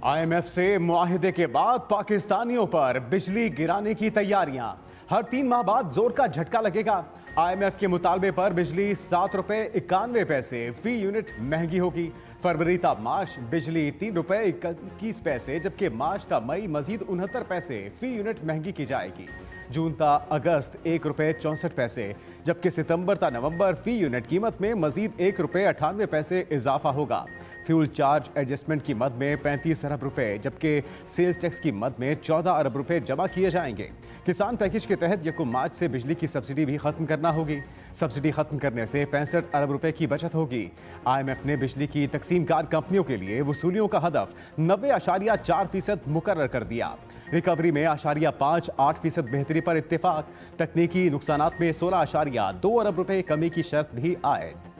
IMF से मुआहिदे के बाद पाकिस्तानियों पर बिजली गिराने की तैयारियां। हर 3 माह बाद जोर का झटका लगेगा। आईएमएफ के मुतालबे पर बिजली 7 रुपए 91 पैसे फी यूनिट महंगी होगी। फरवरी ता मार्च बिजली 3 रुपए 21 पैसे, जबकि मार्च ता मई मजीद 69 पैसे फी यूनिट महंगी की जाएगी। जून ता अगस्त 1 रुपए 64 पैसे, जबकि सितंबर ता नवंबर फी यूनिट कीमत में मजीद 1 रुपए 98 पैसे इजाफा होगा। फ्यूल चार्ज एडजस्टमेंट की मद में 35 अरब रुपए, जबकि सेल्स टैक्स की मद में 14 अरब रुपए जमा किए जाएंगे। किसान पैकेज के तहत 1 मार्च से बिजली की सब्सिडी भी खत्म करना होगी। सब्सिडी खत्म करने से 65 अरब रुपए की बचत होगी। आईएमएफ ने बिजली की तकसीमकार कंपनियों के लिए वसूलियों का हदफ 90.4% मुकर्रर कर दिया। रिकवरी में 5.8% बेहतरी पर इत्तेफाक। तकनीकी नुकसानात में 16.2 अरब रुपए कमी की शर्त भी आयद।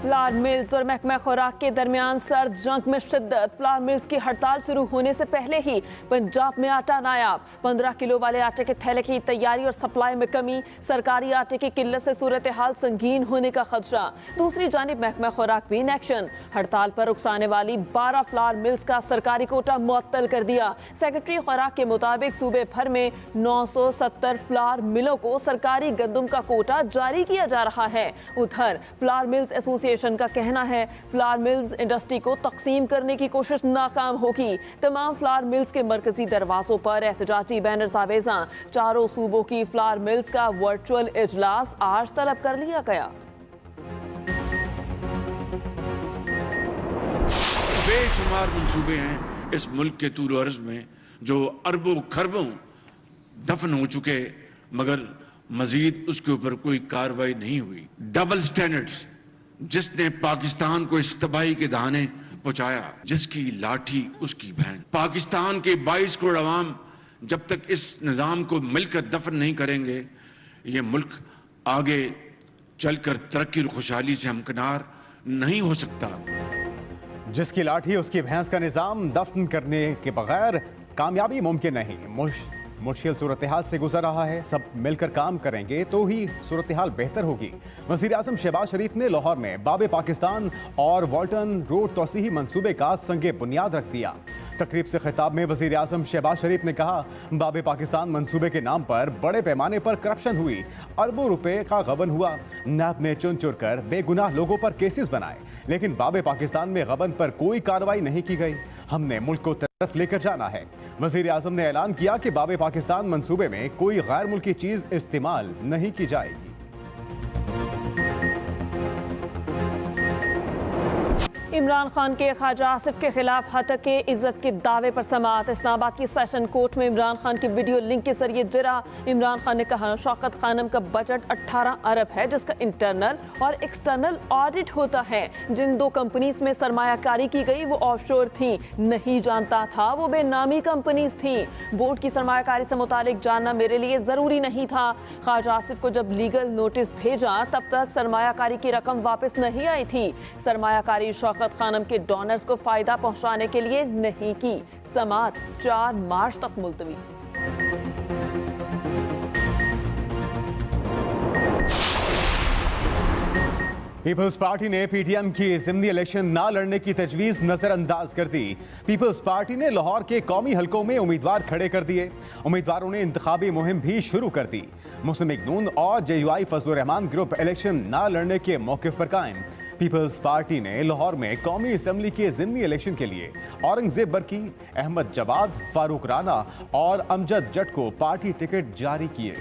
फ्लावर मिल्स और महकमा खुराक के दरमियान सर्द जंग में शिद्दत। फ्लावर मिल्स की हड़ताल शुरू होने से पहले ही पंजाब में आटा नायाब। 15 किलो वाले आटे के थैले की तैयारी और सप्लाई में कमी। सरकारी आटे की किल्लत से सूरत हाल संगीन होने का खदशा। दूसरी जानिब महकमा खुराक भी इन एक्शन। हड़ताल पर उकसाने वाली 12 फ्लावर मिल्स का सरकारी कोटा मुअत्तल कर दिया। सेक्रेटरी खुराक के मुताबिक सूबे भर में 970 फ्लावर मिलों को सरकारी गंदम का कोटा जारी किया जा रहा है। उधर फ्लावर मिल्स एसोसिएशन का कहना है फ्लावर मिल्स इंडस्ट्री को तकसीम करने की कोशिश नाकाम होगी। तमाम फ्लावर मिल्स के मरकजी दरवाजों पर एहतजाजी बैनर आवेजा। चारों सूबों की फ्लावर मिल्स का वर्चुअल इजलास आज तलब कर लिया गया। बेशुमार मंसूबे हैं इस मुल्क के तूल अर्ज में जो अरबों खरबों दफन हो चुके, मगर मजीद उसके ऊपर कोई कार्रवाई नहीं हुई। डबल स्टैंडर्ड्स जिसने पाकिस्तान को इस तबाही के दहाने पहुंचाया, जिसकी लाठी उसकी बहन। पाकिस्तान के 22 करोड़ अवाम जब तक इस निजाम को मिलकर दफन नहीं करेंगे, ये मुल्क आगे चलकर तरक्की और खुशहाली से हमकिनार नहीं हो सकता। जिसकी लाठी उसकी भैंस का निजाम दफन करने के बगैर कामयाबी मुमकिन नहीं। मुश्किल सूरत हाल से गुजर रहा है। सब मिलकर काम करेंगे तो ही सूरत हाल बेहतर होगी। वज़ीर आज़म शहबाज शरीफ ने लाहौर में बाब पाकिस्तान और वाल्टन रोड तोसीही मंसूबे का संगे बुनियाद रख दिया। तकरीब से खिताब में वज़ीर आज़म शहबाज शरीफ ने कहा, बाब पाकिस्तान मंसूबे के नाम पर बड़े पैमाने पर करप्शन हुई, अरबों रुपए का गबन हुआ। नैब ने चुन चुन कर बेगुनाह लोगों पर केसेस बनाए, लेकिन बाब पाकिस्तान में गबन पर कोई कार्रवाई नहीं की गई। हमने मुल्क को तरफ लेकर जाना है। वज़ीर आज़म ने ऐलान किया कि बाब पाकिस्तान मंसूबे में कोई गैर मुल्की चीज इस्तेमाल नहीं की जाएगी। इमरान खान के ख्वाजा आसिफ के खिलाफ हत्या के इज्जत के दावे पर समाअत। इस्लामाबाद की सेशन कोर्ट में इमरान खान की वीडियो लिंक के जरिए जिरा। इमरान खान ने कहा, शौकत खानम का बजट 18 अरब है, जिसका इंटरनल और एक्सटर्नल ऑडिट होता है। जिन 2 कंपनीज में सरमायाकारी की गई वो ऑफशोर थी। नहीं जानता था वो बेनामी कंपनीज थी। बोर्ड की सरमायाकारी से मुतालिक जानना मेरे लिए जरूरी नहीं था। ख्वाजा आसिफ को जब लीगल नोटिस भेजा तब तक सरमायाकारी की रकम वापस नहीं आई थी। सरमायाकारी शौकत खानम के डोनर्स को फायदा पहुंचाने के लिए नहीं की। समाअत 4 मार्च तक मुलतवी। पीपल्स पार्टी ने पीटीएम की ज़िमनी इलेक्शन ना लड़ने की तजवीज़ नजरअंदाज कर दी। पीपल्स पार्टी ने लाहौर के कौमी हलकों में उम्मीदवार खड़े कर दिए। उम्मीदवारों ने इंतखाबी मुहिम भी शुरू कर दी। मुस्लिम लीग नून और JUI Fazlur Rahman group election ना लड़ने के मौक़िफ़ पर कायम। पीपल्स पार्टी ने लाहौर में कौमी असम्बली के ज़िमनी इलेक्शन के लिए औरंगजेब बरकी, अहमद जवाद, फारूक राना और अमजद जट को पार्टी टिकट जारी किए।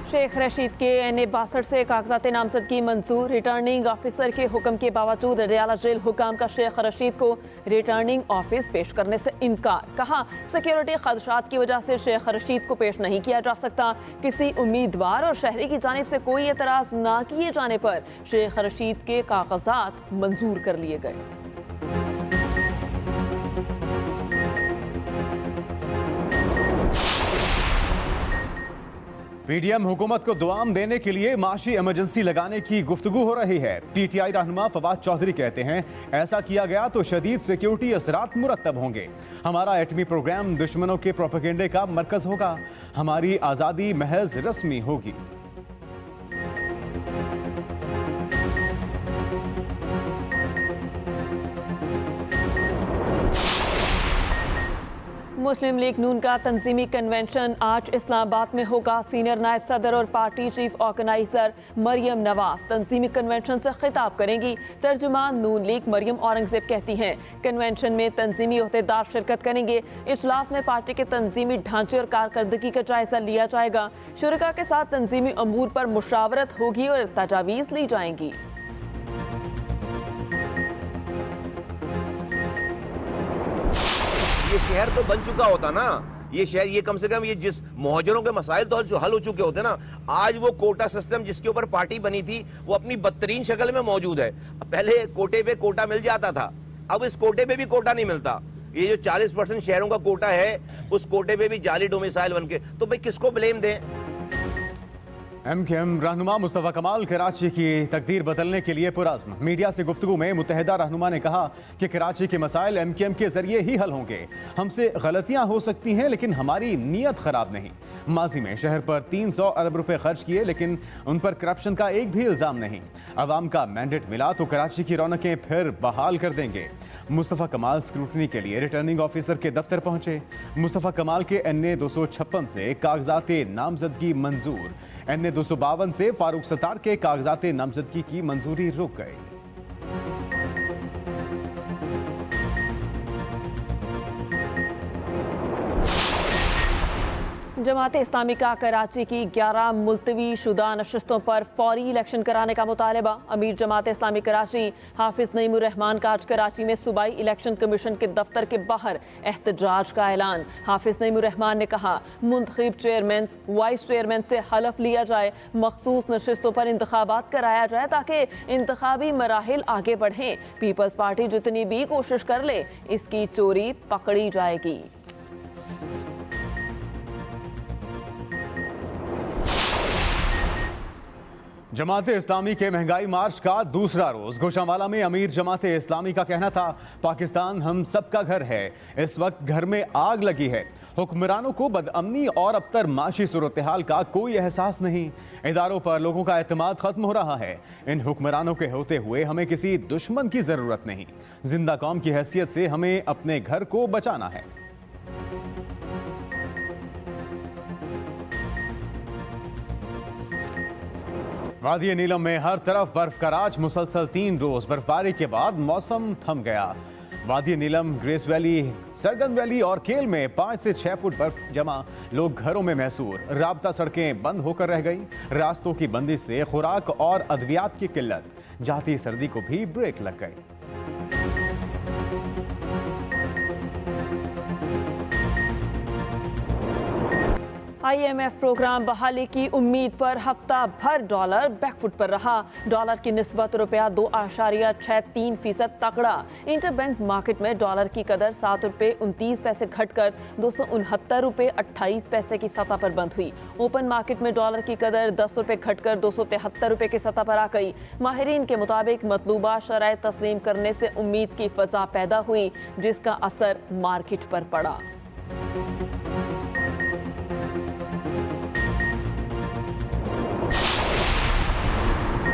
शेख रशीद के NA 62 से कागजात नामजदगी मंजूर। रिटर्निंग ऑफिसर के हुक्म के बावजूद अडयाला जेल हुकाम का शेख रशीद को रिटर्निंग ऑफिस पेश करने से इनकार। कहा, सिक्योरिटी खदशात की वजह से शेख रशीद को पेश नहीं किया जा सकता। किसी उम्मीदवार और शहरी की जानिब से कोई एतराज ना किए जाने पर शेख रशीद के कागजात मंजूर कर लिए गए। पीडीएम हुकूमत को दुआम देने के लिए माशी इमरजेंसी लगाने की गुफ्तगू हो रही है। पीटीआई रहनुमा फवाद चौधरी कहते हैं, ऐसा किया गया तो शदीद सिक्योरिटी असरात मुरत्तब होंगे। हमारा एटमी प्रोग्राम दुश्मनों के प्रोपेगेंडे का मरकज होगा। हमारी आज़ादी महज रस्मी होगी। मुस्लिम लीग नून का तंजीमी कन्वेंशन आज इस्लामाबाद में होगा। सीनियर नायब सदर और party chief organiser Maryam Nawaz तंजीमी कन्वेंशन से खिताब करेंगी। तर्जुमान नून लीग मरियम औरंगजेब कहती हैं, कन्वेंशन में तंजीमी ओहदेदार शिरकत करेंगे। इजलास में पार्टी के तंजीमी ढांचे और कारकर्दगी का जायजा लिया जाएगा। शुरका के साथ तंजीमी अमूर पर मुशावरत होगी और तजावीज़ ली जाएंगी। ये शहर तो बन चुका होता ना, ये शहर, ये कम से कम ये जिस मुहाजिरों के मसाइल तो जो हल हो चुके होते ना, आज वो कोटा सिस्टम जिसके ऊपर पार्टी बनी थी वो अपनी बदतरीन शक्ल में मौजूद है। पहले कोटे पे कोटा मिल जाता था, अब इस कोटे पे भी कोटा नहीं मिलता। ये जो 40% शहरों का कोटा है, उस कोटे पे भी जाली डोमिसाइल बन के, तो भाई किसको ब्लेम दें? एमकेएम रहनुमा मुस्तफा कमाल कराची की तकदीर बदलने के लिए पुरज़्म। मीडिया से गुफ्तगू में मुत्तहिदा रहनुमा ने कहा कि कराची के मसाइल एमकेएम के जरिए ही हल होंगे। हमसे गलतियां हो सकती हैं लेकिन हमारी नीयत खराब नहीं। माजी में शहर पर 300 अरब रुपए खर्च किए लेकिन उन पर करप्शन का एक भी इल्जाम नहीं। अवाम का मैंडेट मिला तो कराची की रौनकें फिर बहाल कर देंगे। मुस्तफा कमाल स्क्रूटनी के लिए रिटर्निंग ऑफिसर के दफ्तर पहुंचे। मुस्तफा कमाल के NA 256 से कागजात नामजदगी मंजूर। NA 252 से फारूक सत्तार के कागजात नामजदगी की मंजूरी रुक गई। जमात इस्लामी का कराची की 11 मुलतवी शुदा नशस्तों पर फौरी इलेक्शन कराने का मुतालबा। अमीर जमात इस्लामी कराची हाफिज नईमुर रहमान का आज कराची में सूबाई इलेक्शन कमीशन के दफ्तर के बाहर एहतजाज का ऐलान। हाफिज नईमुर रहमान ने कहा, मुंतखब चेयरमैन वाइस चेयरमैन से हलफ लिया जाए, मखसूस नशस्तों पर इंतखाबात कराया जाए ताकि इंतखाबी मराहिल आगे बढ़ें। पीपल्स पार्टी जितनी भी कोशिश कर ले, इसकी चोरी पकड़ी जाएगी। जमात इस्लामी के महंगाई मार्च का दूसरा रोज गुशामाला में अमीर जमात इस्लामी का कहना था, पाकिस्तान हम सबका घर है। इस वक्त घर में आग लगी है। हुक्मरानों को बदअमनी और अबतर माशी सूरत हाल का कोई एहसास नहीं। इदारों पर लोगों का एतमाद खत्म हो रहा है। इन हुक्मरानों के होते हुए हमें किसी दुश्मन की जरूरत नहीं। जिंदा कौम की हैसियत से हमें अपने घर को बचाना है। वादी नीलम में हर तरफ बर्फ का राज। मुसलसल 3 रोज बर्फबारी के बाद मौसम थम गया। वादी नीलम, ग्रेस वैली, सरगन वैली और केल में 5 से 6 फुट बर्फ जमा। लोग घरों में महसूर। राबता सड़कें बंद होकर रह गई। रास्तों की बंदिश से खुराक और अद्वियात की किल्लत। जाती सर्दी को भी ब्रेक लग गई। IMF प्रोग्राम बहाली की उम्मीद पर हफ्ता भर डॉलर बैकफुट पर रहा। डॉलर की निस्बत रुपया 2.63% तगड़ा। इंटरबैंक मार्केट में डॉलर की कदर 7 रुपये 29 पैसे घटकर 269 रुपये 28 पैसे की सतह पर बंद हुई। ओपन मार्केट में डॉलर की कदर 10 रुपये घटकर 273 रुपये की सतह पर आ गई। माहिरीन के मुताबिक मतलूबा शराइत तस्लीम करने से उम्मीद की फजा पैदा हुई, जिसका असर मार्केट पर पड़ा।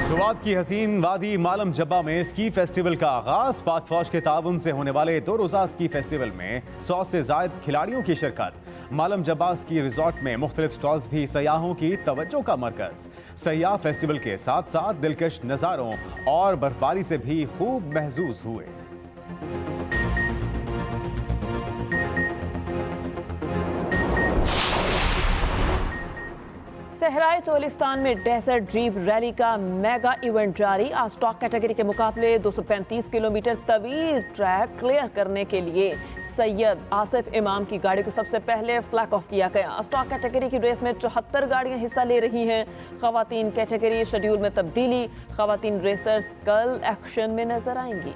सुवाद की हसीन वादी मालम जब्बा में स्की फेस्टिवल का आगाज। पाक फौज के ताउन से होने वाले 2 रोजा स्की फेस्टिवल में 100 से ज्यादा खिलाड़ियों की शिरकत। मालम जब्बा स्की रिजॉर्ट में मुख्तलिफ स्टॉल्स भी सयाहों की तवज्जो का मरकज। सयाह फेस्टिवल के साथ साथ दिलकश नज़ारों और बर्फबारी से भी खूब महजूज हुए। सहराए चोलिस्तान में डेजर्ट ड्रीम रैली का मेगा इवेंट जारी। आज स्टॉक कैटेगरी के मुकाबले 235 किलोमीटर तवील ट्रैक क्लियर करने के लिए सैयद आसिफ इमाम की गाड़ी को सबसे पहले फ्लैग ऑफ किया गया। स्टॉक कैटेगरी की रेस में 74 गाड़ियां हिस्सा ले रही हैं। खवातीन कैटेगरी शेड्यूल में तब्दीली। खवातीन रेसर्स कल एक्शन में नजर आएंगी।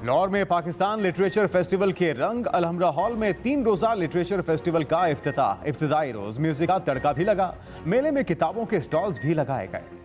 लाहौर में पाकिस्तान लिटरेचर फेस्टिवल के रंग। अलहमरा हॉल में 3 रोजा लिटरेचर फेस्टिवल का इफ्तिताह। इब्तिदाई रोज म्यूजिक का तड़का भी लगा। मेले में किताबों के स्टॉल्स भी लगाए गए।